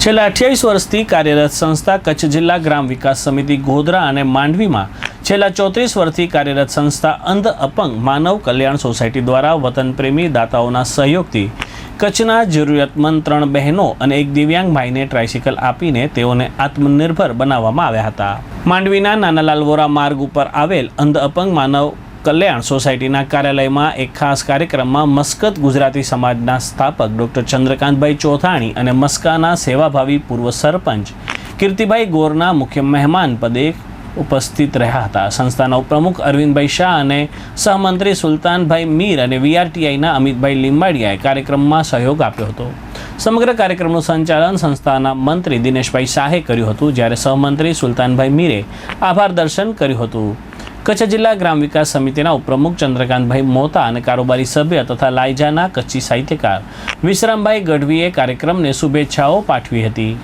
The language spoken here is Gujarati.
છેલ્લા 28 વર્ષથી કાર્યરત સંસ્થા કચ્છ જિલ્લા ગ્રામ વિકાસ સમિતિ ગોધરા અને માંડવીમાં છેલ્લા 34 વર્ષથી કાર્યરત સંસ્થા અંધ અપંગ માનવ કલ્યાણ સોસાયટી દ્વારા વતન પ્રેમી દાતાઓના સહયોગથી કચ્છના જરૂરિયાતમંદ 3 બહેનો અને એક દિવ્યાંગ ભાઈને ટ્રાયસિકલ આપીને તેઓને આત્મનિર્ભર બનાવવામાં આવ્યા હતા। માંડવીના નાના લાલવોરા માર્ગ ઉપર આવેલ અંધ અપંગ માનવ કલ્યાણ સોસાયટીના કાર્યાલયમાં એક ખાસ કાર્યક્રમમાં મસ્કત ગુજરાતી સમાજના સ્થાપક ડૉક્ટર ચંદ્રકાંતભાઈ ચોથાણી અને મસ્કાના સેવાભાવી પૂર્વ સરપંચ કીર્તિભાઈ ગોરના મુખ્ય મહેમાન પદે ઉપસ્થિત રહ્યા હતા। સંસ્થાના ઉપપ્રમુખ અરવિંદભાઈ શાહ અને સહમંત્રી સુલતાનભાઈ મીર અને વીઆરટીઆઈના અમિતભાઈ લીંબાડિયાએ કાર્યક્રમમાં સહયોગ આપ્યો હતો। સમગ્ર કાર્યક્રમનું સંચાલન સંસ્થાના મંત્રી દિનેશભાઈ શાહે કર્યું હતું, જ્યારે સહમંત્રી સુલતાનભાઈ મીરે આભાર દર્શન કર્યું હતું। કચ્છ જિલ્લા ગ્રામ વિકાસ સમિતિના ઉપપ્રમુખ ચંદ્રકાંતભાઈ મોતા અને કારોબારી સભ્ય તથા લાયજાના કચ્છી સાહિત્યકાર વિશ્રામભાઈ ગઢવીએ કાર્યક્રમને શુભેચ્છાઓ પાઠવી હતી।